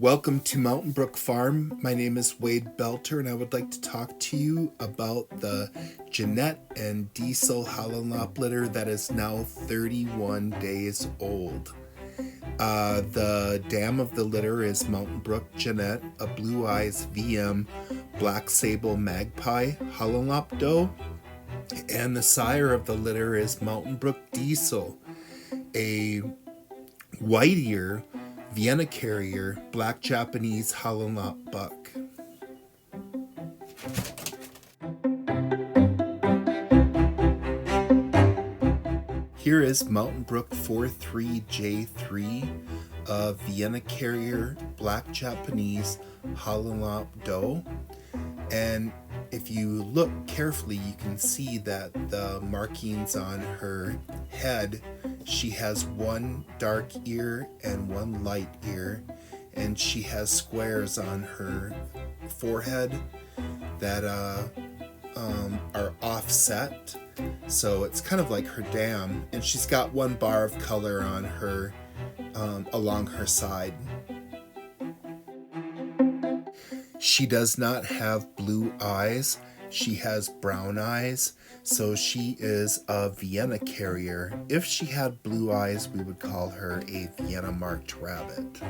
Welcome to Mountain Brook Farm. My name is Wade Belter, and I would like to talk to you about the Janette and Deisel Holland Lop litter that is now 31 days old. The dam of the litter is Mountain Brook Janette, a Blue Eyes VM Black Sable Magpie Holland Lop doe, and the sire of the litter is Mountain Brook Deisel, a white ear Vienna Carrier Black Japanese Holland Lop buck. Here is Mountain Brook 43J3, a Vienna Carrier Black Japanese Holland Lop doe. And if you look carefully, you can see that the markings on her head, she has one dark ear and one light ear, and she has squares on her forehead that are offset, so it's kind of like her dam, and she's got one bar of color on her along her side. She does not have blue eyes. She has brown eyes, so she is a Vienna Carrier. If she had blue eyes, we would call her a Vienna marked rabbit.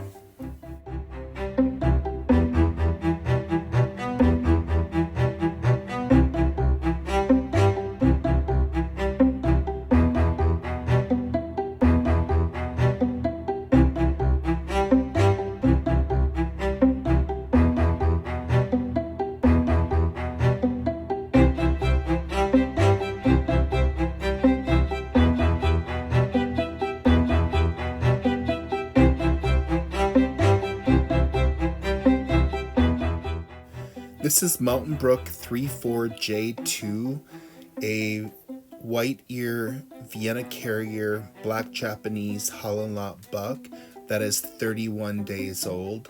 This is Mountain Brook 34J2, a white ear Vienna Carrier Black Japanese Holland Lop buck that is 31 days old.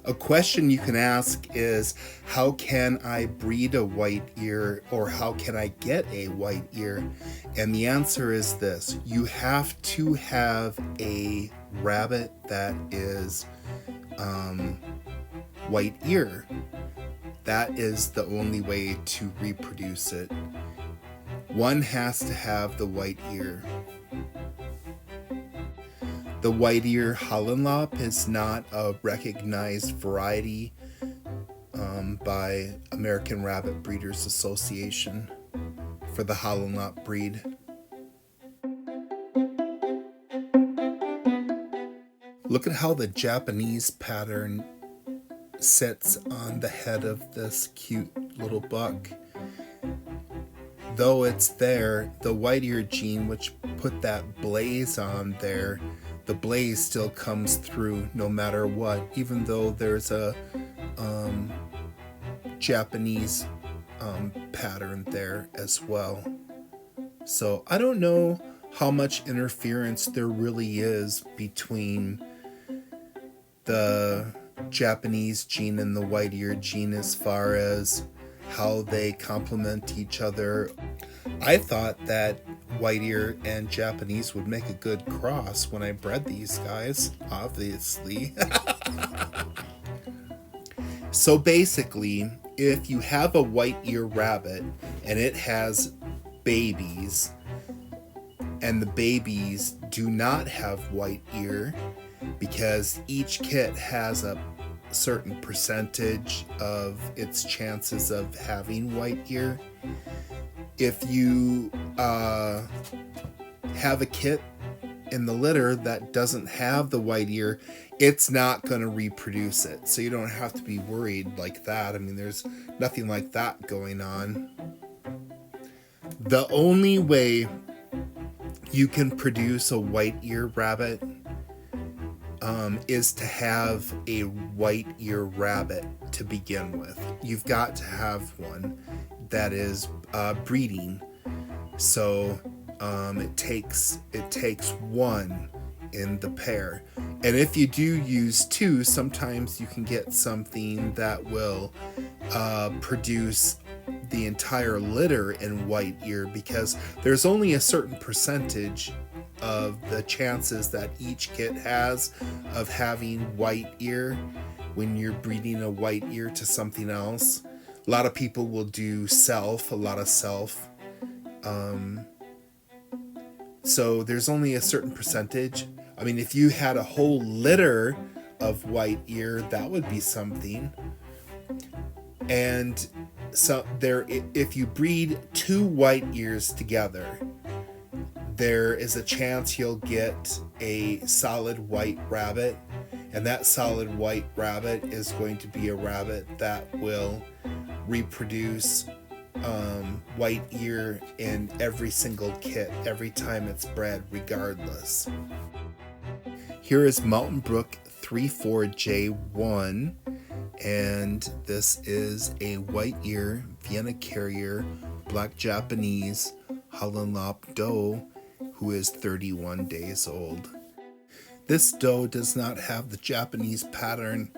A question you can ask is, how can I breed a white ear, or how can I get a white ear? And the answer is this: you have to have a rabbit that is white ear. That is the only way to reproduce it. One has to have the white ear. The white ear Holland Lop is not a recognized variety by American Rabbit Breeders Association for the Holland Lop breed. Look at how the Japanese pattern sits on the head of this cute little buck. Though it's there, the white ear gene, which put that blaze on there, the blaze still comes through no matter what, even though there's a Japanese pattern there as well. So I don't know how much interference there really is between the Japanese gene and the white ear gene as far as how they complement each other. I thought that white ear and Japanese would make a good cross when I bred these guys, obviously. So basically, if you have a white ear rabbit and it has babies, and the babies do not have white ear, because each kit has a certain percentage of its chances of having white ear. If you have a kit in the litter that doesn't have the white ear, it's not going to reproduce it. So you don't have to be worried like that. I mean, there's nothing like that going on. The only way you can produce a white ear rabbit is to have a white ear rabbit to begin with. You've got to have one that is breeding. So it takes one in the pair. And if you do use two, sometimes you can get something that will produce the entire litter in white ear, because there's only a certain percentage of the chances that each kit has of having white ear when you're breeding a white ear to something else. A lot of people will do a lot of self. So there's only a certain percentage. I mean, if you had a whole litter of white ear, that would be something. And so if you breed 2 white ears together, there is a chance you'll get a solid white rabbit, and that solid white rabbit is going to be a rabbit that will reproduce white ear in every single kit every time it's bred, regardless. Here is Mountain Brook 34J1, and this is a white ear Vienna Carrier Black Japanese Holland Lop doe who is 31 days old. This doe does not have the Japanese pattern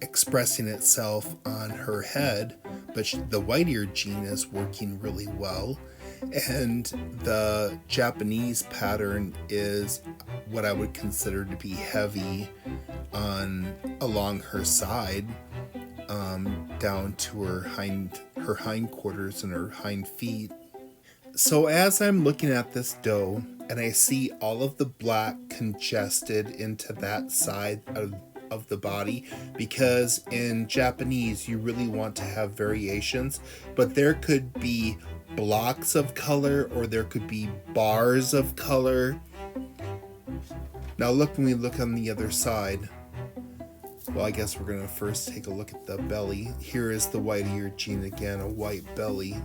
expressing itself on her head, but the white ear gene is working really well, and the Japanese pattern is what I would consider to be heavy along her side, down to her hindquarters and her hind feet. So as I'm looking at this doe and I see all of the black congested into that side of the body, because in Japanese you really want to have variations, but there could be blocks of color or there could be bars of color. Now when we look on the other side, well, I guess we're going to first take a look at the belly. Here is the white ear gene again, a white belly.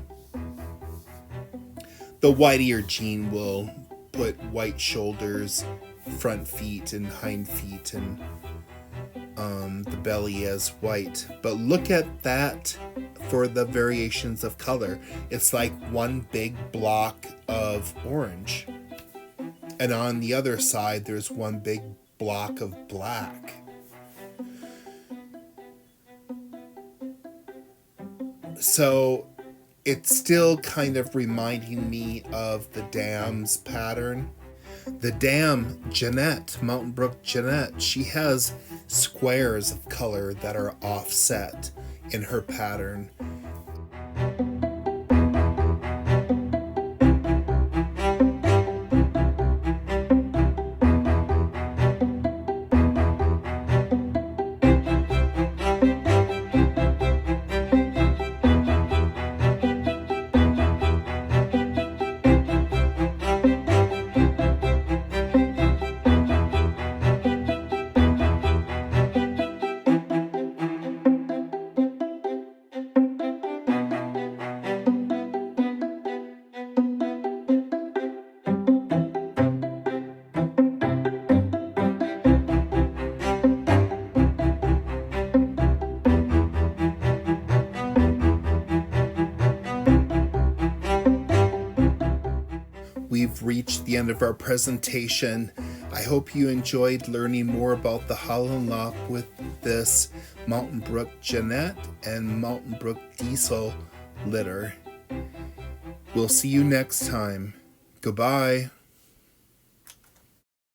The white ear gene will put white shoulders, front feet, and hind feet, and the belly as white. But look at that for the variations of color. It's like one big block of orange. And on the other side, there's one big block of black. So it's still kind of reminding me of the dam's pattern. The dam, Janette, Mountain Brook Janette, she has squares of color that are offset in her pattern. We've reached the end of our presentation. I hope you enjoyed learning more about the Holland Lop with this Mountain Brook Janette and Mountain Brook Deisel litter. We'll see you next time. Goodbye.